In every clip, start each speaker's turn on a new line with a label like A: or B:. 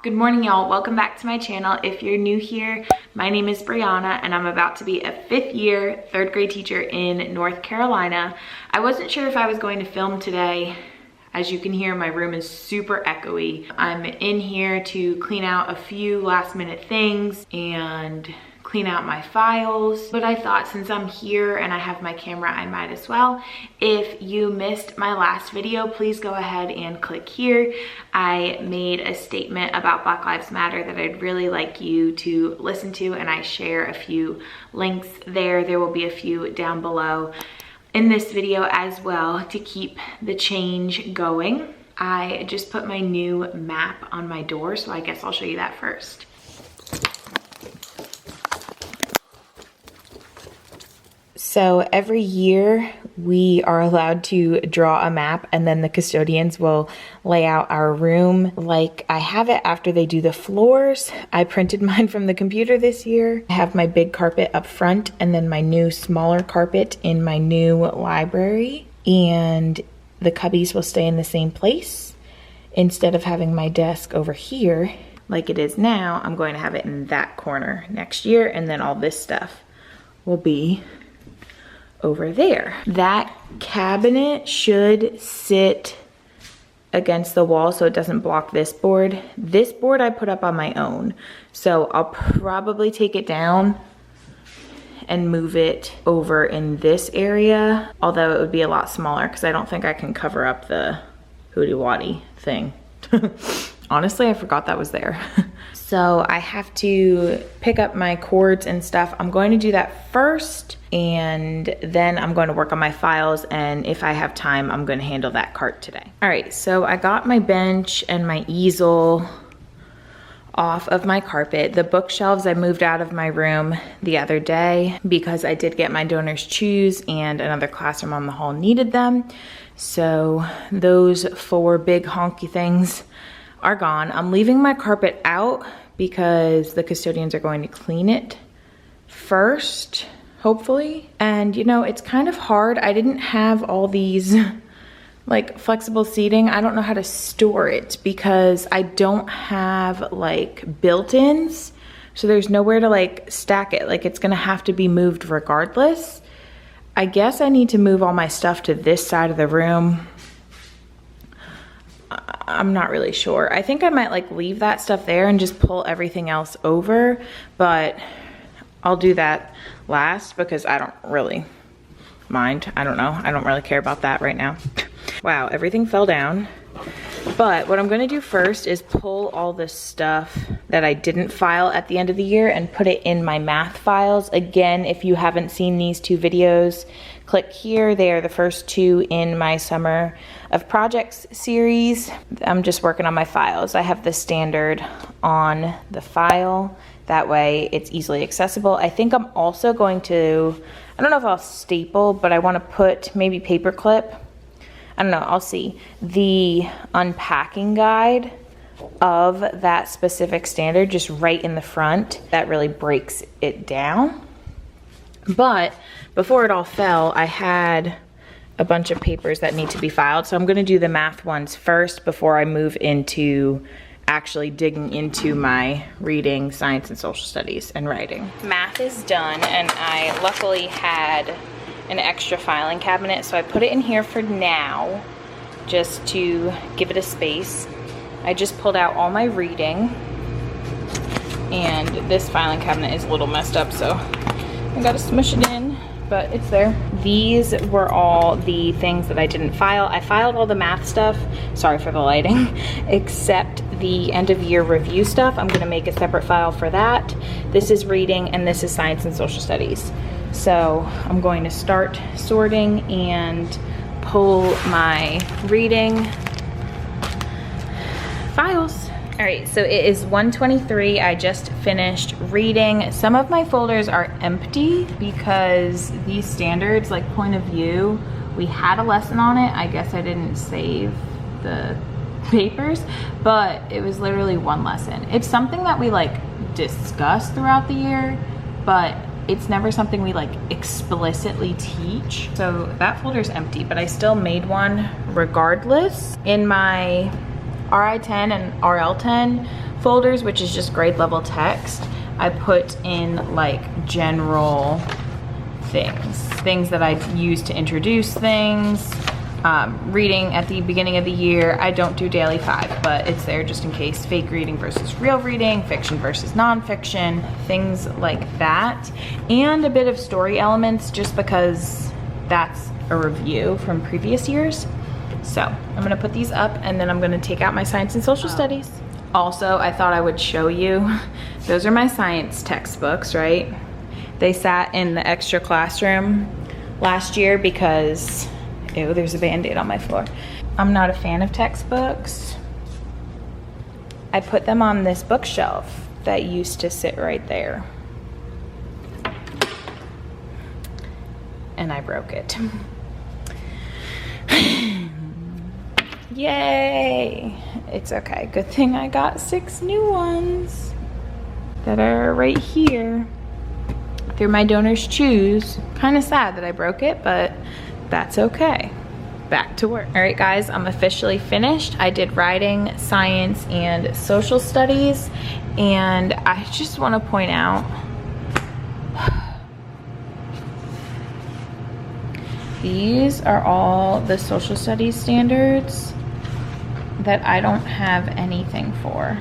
A: Good morning, y'all. Welcome back to my channel. If you're new here, my name is Brianna and I'm about to be a 5th year 3rd grade teacher in North Carolina. I wasn't sure if I was going to film today. As you can hear, my room is super echoey. I'm in here to clean out a few last minute things and clean out my files, but I thought since I'm here and I have my camera, I might as well. If you missed my last video, please go ahead and click here. I made a statement about Black Lives Matter that I'd really like you to listen to, and I share a few links there. There will be a few down below in this video as well to keep the change going. I just put my new map on my door, so I guess I'll show you that first. So every year we are allowed to draw a map, and then the custodians will lay out our room like I have it after they do the floors. I printed mine from the computer this year. I have my big carpet up front and then my new smaller carpet in my new library, and the cubbies will stay in the same place. Instead of having my desk over here like it is now, I'm going to have it in that corner next year, and then all this stuff will be over there. That cabinet should sit against the wall so it doesn't block this board. This board I put up on my own, so I'll probably take it down and move it over in this area, although it would be a lot smaller because I don't think I can cover up the Hootie Waddy thing. Honestly, I forgot that was there. So I have to pick up my cords and stuff. I'm going to do that first, and then I'm going to work on my files, and if I have time, I'm going to handle that cart today. All right, so I got my bench and my easel off of my carpet. The bookshelves I moved out of my room the other day because I did get my donor's choose and another classroom on the hall needed them. So those 4 big honky things are gone. I'm leaving my carpet out because the custodians are going to clean it first, hopefully. And you know, it's kind of hard. I didn't have all these like flexible seating. I don't know how to store it because I don't have like built-ins. So there's nowhere to like stack it. Like it's gonna have to be moved regardless. I guess I need to move all my stuff to this side of the room. I'm not really sure. I think I might like leave that stuff there and just pull everything else over, but I'll do that last because I don't really mind. I don't know. I don't really care about that right now. Wow, everything fell down. But what I'm gonna do first is pull all the stuff that I didn't file at the end of the year and put it in my math files. Again, if you haven't seen these 2 videos, click here. They are the first 2 in my Summer of Projects series. I'm just working on my files. I have the standard on the file. That way it's easily accessible. I think I'm also going to, I don't know if I'll staple, but I wanna put maybe paper clip. I don't know, I'll see. The unpacking guide of that specific standard just right in the front. That really breaks it down. But before it all fell, I had a bunch of papers that need to be filed. So I'm gonna do the math ones first before I move into actually digging into my reading, science, and social studies and writing. Math is done, and I luckily had an extra filing cabinet, so I put it in here for now just to give it a space. I just pulled out all my reading, and this filing cabinet is a little messed up, so I gotta smush it in, but it's there. These were all the things that I didn't file. I filed all the math stuff, sorry for the lighting, except the end of year review stuff. I'm gonna make a separate file for that. This is reading, and this is science and social studies. So I'm going to start sorting and pull my reading files. All right, so it is 1:23. I just finished reading. Some of my folders are empty because these standards, like point of view, we had a lesson on it. I guess I didn't save the papers, but it was literally 1 lesson. It's something that we like discuss throughout the year, but it's never something we like explicitly teach. So that folder is empty, but I still made one regardless. In my RI10 and RL10 folders, which is just grade level text, I put in like general things that I use to introduce things. Reading at the beginning of the year. I don't do daily 5, but it's there just in case. Fake reading versus real reading, fiction versus nonfiction, things like that. And a bit of story elements just because that's a review from previous years. So I'm gonna put these up and then I'm gonna take out my science and social studies. Also, I thought I would show you, those are my science textbooks, right? They sat in the extra classroom last year because, ew, there's a Band-Aid on my floor. I'm not a fan of textbooks. I put them on this bookshelf that used to sit right there. And I broke it. Yay! It's okay. Good thing I got 6 new ones that are right here through my Donors Choose. Kind of sad that I broke it, but that's okay. Back to work. All right, guys, I'm officially finished. I did writing, science, and social studies, and I just want to point out these are all the social studies standards that I don't have anything for.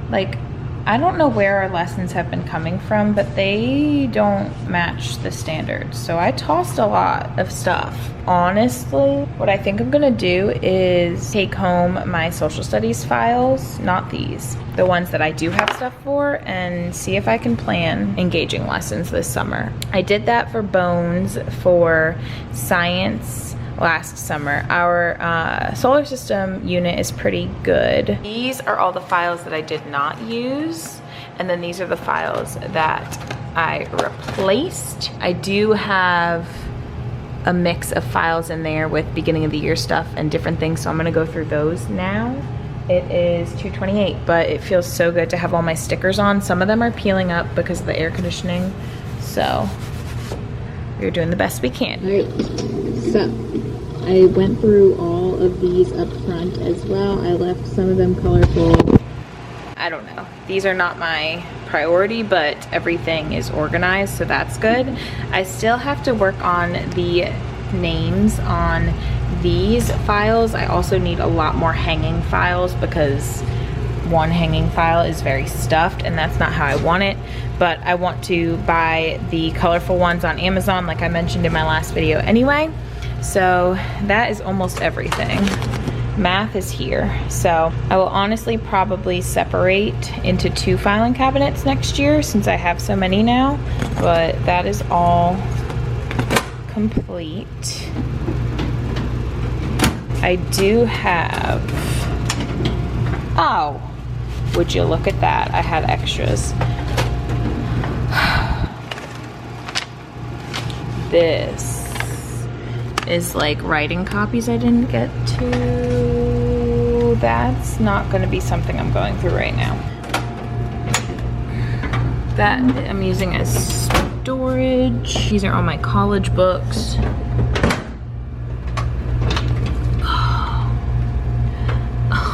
A: Like, I don't know where our lessons have been coming from, but they don't match the standards. So I tossed a lot of stuff. Honestly, what I think I'm gonna do is take home my social studies files, not these, the ones that I do have stuff for, and see if I can plan engaging lessons this summer. I did that for Bones for science last summer. Our solar system unit is pretty good. These are all the files that I did not use, and then these are the files that I replaced. I do have a mix of files in there with beginning of the year stuff and different things, so I'm gonna go through those now. It is 2:28, but it feels so good to have all my stickers on. Some of them are peeling up because of the air conditioning, so we're doing the best we can.
B: All right, so I went through all of these up front as well. I left some of them colorful.
A: I don't know. These are not my priority, but everything is organized, so that's good. I still have to work on the names on these files. I also need a lot more hanging files because one hanging file is very stuffed and that's not how I want it. But I want to buy the colorful ones on Amazon like I mentioned in my last video anyway. So that is almost everything. Math is here. So I will honestly probably separate into 2 filing cabinets next year since I have so many now, but that is all complete. I do have, oh, would you look at that? I had extras. This is like writing copies I didn't get to. That's not gonna be something I'm going through right now. That I'm using as storage. These are all my college books.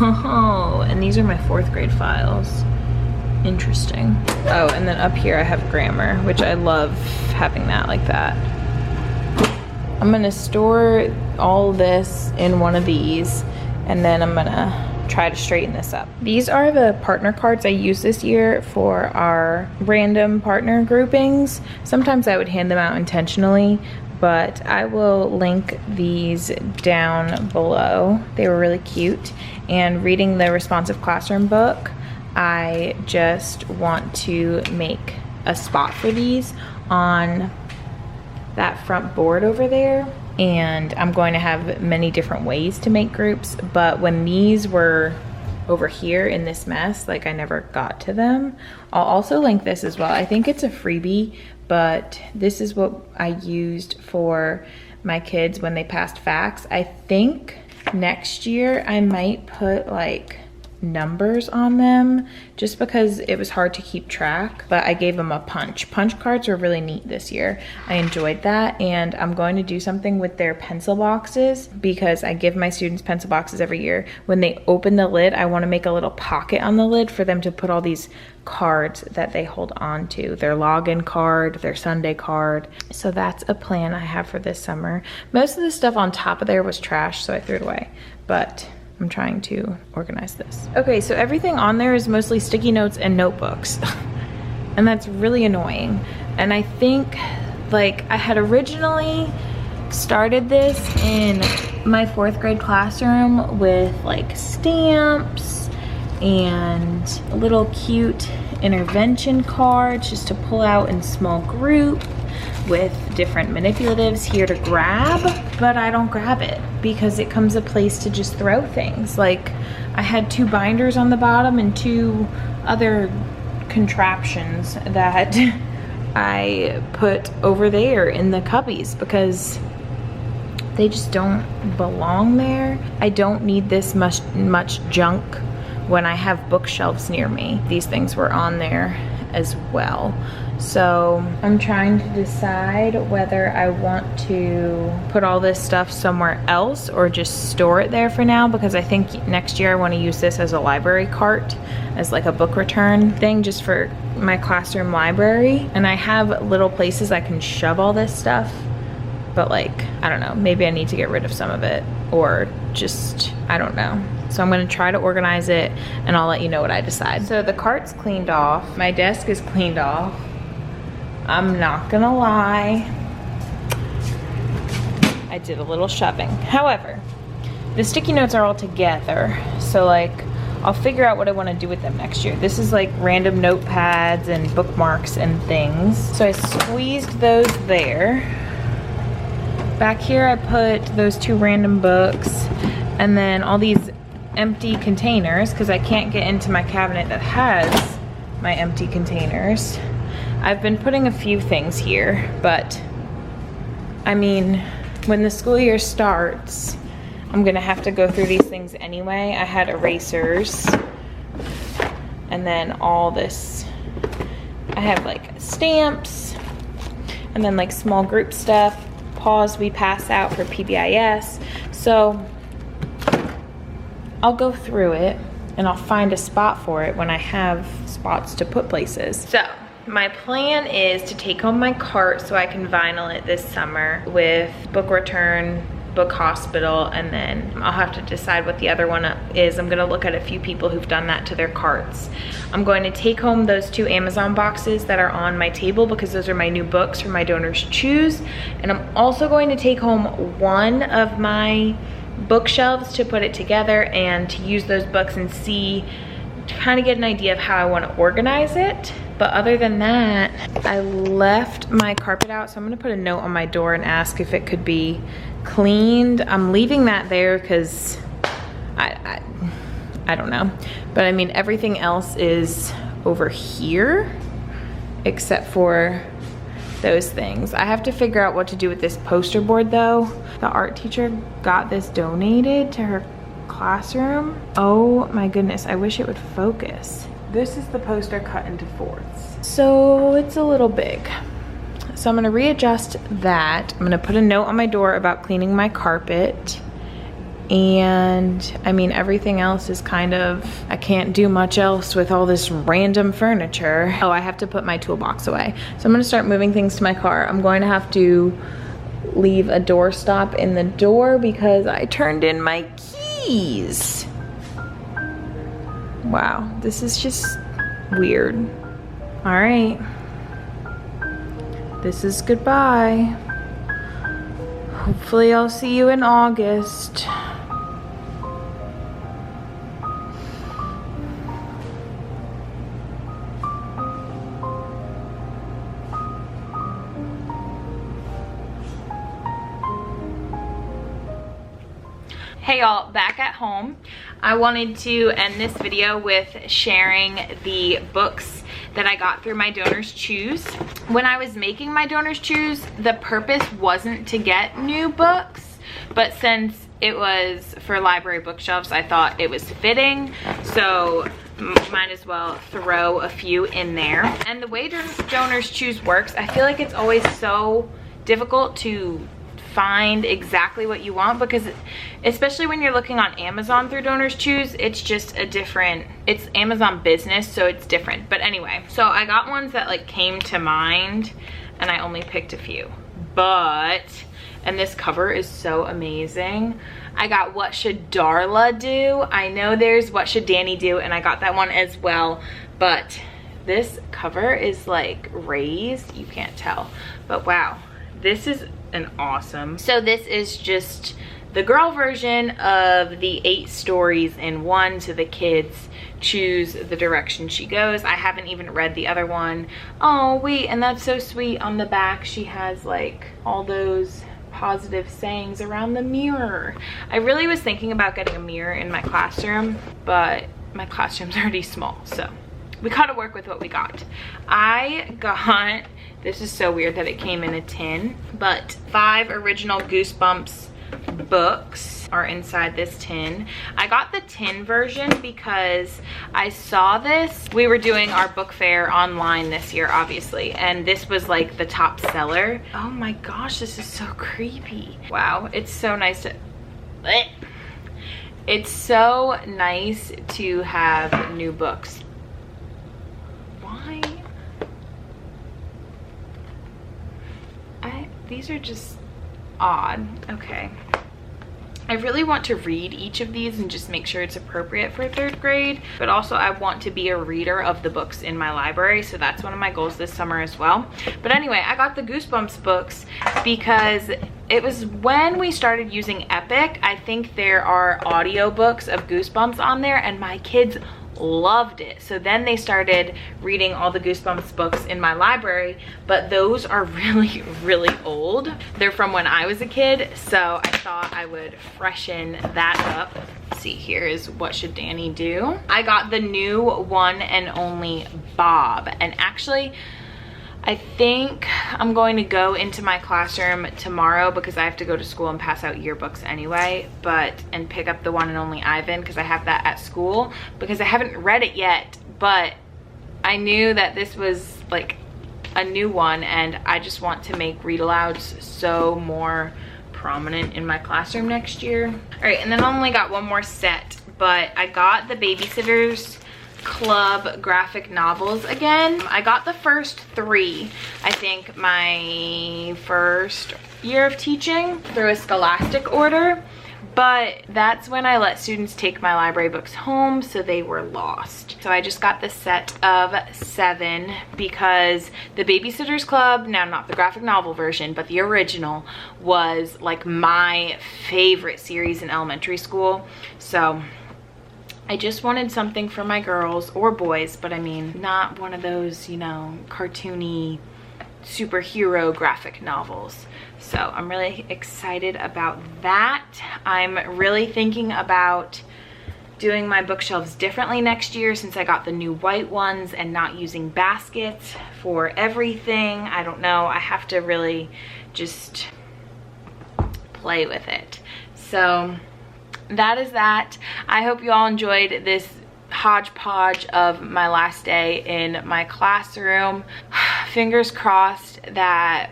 A: Oh, and these are my 4th grade files. Interesting. Oh, and then up here I have grammar, which I love having that like that. I'm gonna store all this in one of these, and then I'm gonna try to straighten this up. These are the partner cards I used this year for our random partner groupings. Sometimes I would hand them out intentionally, but I will link these down below. They were really cute. And reading the Responsive Classroom book, I just want to make a spot for these on that front board over there, and I'm going to have many different ways to make groups, but when these were over here in this mess, like I never got to them. I'll also link this as well. I think it's a freebie, but this is what I used for my kids when they passed FACS. I think next year I might put like numbers on them just because it was hard to keep track, but I gave them a punch. Punch cards were really neat this year. I enjoyed that, and I'm going to do something with their pencil boxes because I give my students pencil boxes every year. When they open the lid, I want to make a little pocket on the lid for them to put all these cards that they hold on to, their login card, their Sunday card. So that's a plan I have for this summer. Most of the stuff on top of there was trash, so I threw it away, but I'm trying to organize this. Okay, so everything on there is mostly sticky notes and notebooks. And that's really annoying. And I think, like, I had originally started this in my 4th grade classroom with like stamps and little cute intervention cards just to pull out in small group with different manipulatives here to grab, but I don't grab it because it comes a place to just throw things. Like, I had 2 binders on the bottom and 2 other contraptions that I put over there in the cubbies because they just don't belong there. I don't need this much junk when I have bookshelves near me. These things were on there as well. So I'm trying to decide whether I want to put all this stuff somewhere else or just store it there for now, because I think next year I want to use this as a library cart, as like a book return thing just for my classroom library. And I have little places I can shove all this stuff, but like, I don't know, maybe I need to get rid of some of it or just, I don't know. So I'm gonna try to organize it and I'll let you know what I decide. So the cart's cleaned off, my desk is cleaned off. I'm not gonna lie, I did a little shoving. However, the sticky notes are all together. So like, I'll figure out what I wanna do with them next year. This is like random notepads and bookmarks and things. So I squeezed those there. Back here I put those 2 random books and then all these empty containers because I can't get into my cabinet that has my empty containers. I've been putting a few things here, but I mean, when the school year starts, I'm gonna have to go through these things anyway. I had erasers and then all this. I have like stamps and then like small group stuff, paws we pass out for PBIS. So I'll go through it and I'll find a spot for it when I have spots to put places. So my plan is to take home my cart so I can vinyl it this summer with book return, book hospital, and then I'll have to decide what the other one is. I'm gonna look at a few people who've done that to their carts. I'm going to take home those 2 Amazon boxes that are on my table because those are my new books from my Donors Choose. And I'm also going to take home one of my bookshelves to put it together and to use those books and see, to kind of get an idea of how I want to organize it. But other than that, I left my carpet out, so I'm gonna put a note on my door and ask if it could be cleaned. I'm leaving that there because I don't know. But I mean, everything else is over here except for those things. I have to figure out what to do with this poster board though. The art teacher got this donated to her classroom. Oh my goodness, I wish it would focus. This is the poster cut into 4ths. So it's a little big. So I'm gonna readjust that. I'm gonna put a note on my door about cleaning my carpet. And I mean, everything else is kind of, I can't do much else with all this random furniture. Oh, I have to put my toolbox away. So I'm gonna start moving things to my car. I'm going to have to leave a doorstop in the door because I turned in my keys. Wow, this is just weird. All right, this is goodbye. Hopefully I'll see you in August. Hey y'all, back at home. I wanted to end this video with sharing the books that I got through my Donors Choose. When I was making my Donors Choose, the purpose wasn't to get new books, but since it was for library bookshelves. I thought it was fitting, so might as well throw a few in there. And the way Donors Choose works, I feel like it's always so difficult to find exactly what you want, because especially when you're looking on Amazon through Donors Choose, it's just a different, it's Amazon Business, so it's different. But anyway, so I got ones that like came to mind, and I only picked a few. But, and this cover is so amazing. I got What Should Darla Do? I know there's What Should Danny Do, and I got that one as well, but this cover is like raised, you can't tell, but wow, this is an awesome. So this is just the girl version of the 8 stories in one, so the kids choose the direction she goes. I haven't even read the other one. Oh wait, and that's so sweet. On the back she has like all those positive sayings around the mirror. I really was thinking about getting a mirror in my classroom, but my classroom's already small, so we gotta work with what we got. I got, this is so weird that it came in a tin, but 5 original Goosebumps books are inside this tin. I got the tin version because I saw this. We were doing our book fair online this year, obviously, and this was like the top seller. Oh my gosh, this is so creepy. Wow, it's so nice to, it's so nice to have new books. Why? These are just odd. Okay. I really want to read each of these and just make sure it's appropriate for 3rd grade, but also I want to be a reader of the books in my library, so that's one of my goals this summer as well. But anyway, I got the Goosebumps books because it was when we started using Epic. I think there are audiobooks of Goosebumps on there, and my kids loved it. So then they started reading all the Goosebumps books in my library, but those are really, really old. They're from when I was a kid, so I thought I would freshen that up. Let's see, here is What Should Danny Do? I got the new One and Only Bob, and actually I think I'm going to go into my classroom tomorrow because I have to go to school and pass out yearbooks anyway, and pick up the One and Only Ivan because I have that at school, because I haven't read it yet, but I knew that this was like a new one, and I just want to make read alouds so more prominent in my classroom next year. All right, and then I only got one more set, but I got the Babysitters Club graphic novels again. I got the first 3, I think, my first year of teaching through a Scholastic order, but that's when I let students take my library books home, so they were lost. So I just got the set of 7 because the Babysitters Club, now not the graphic novel version, but the original, was like my favorite series in elementary school. So I just wanted something for my girls or boys, but I mean, not one of those, you know, cartoony superhero graphic novels. So I'm really excited about that. I'm really thinking about doing my bookshelves differently next year since I got the new white ones and not using baskets for everything. I don't know. I have to really just play with it. So that is that. I hope you all enjoyed this hodgepodge of my last day in my classroom. Fingers crossed that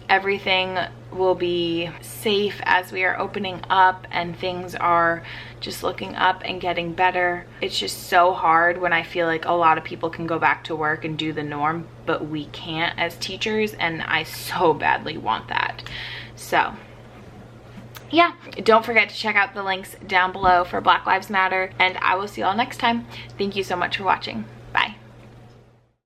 A: everything will be safe as we are opening up and things are just looking up and getting better. It's just so hard when I feel like a lot of people can go back to work and do the norm, but we can't as teachers, and I so badly want that. So yeah, don't forget to check out the links down below for Black Lives Matter, and I will see you all next time. Thank you so much for watching.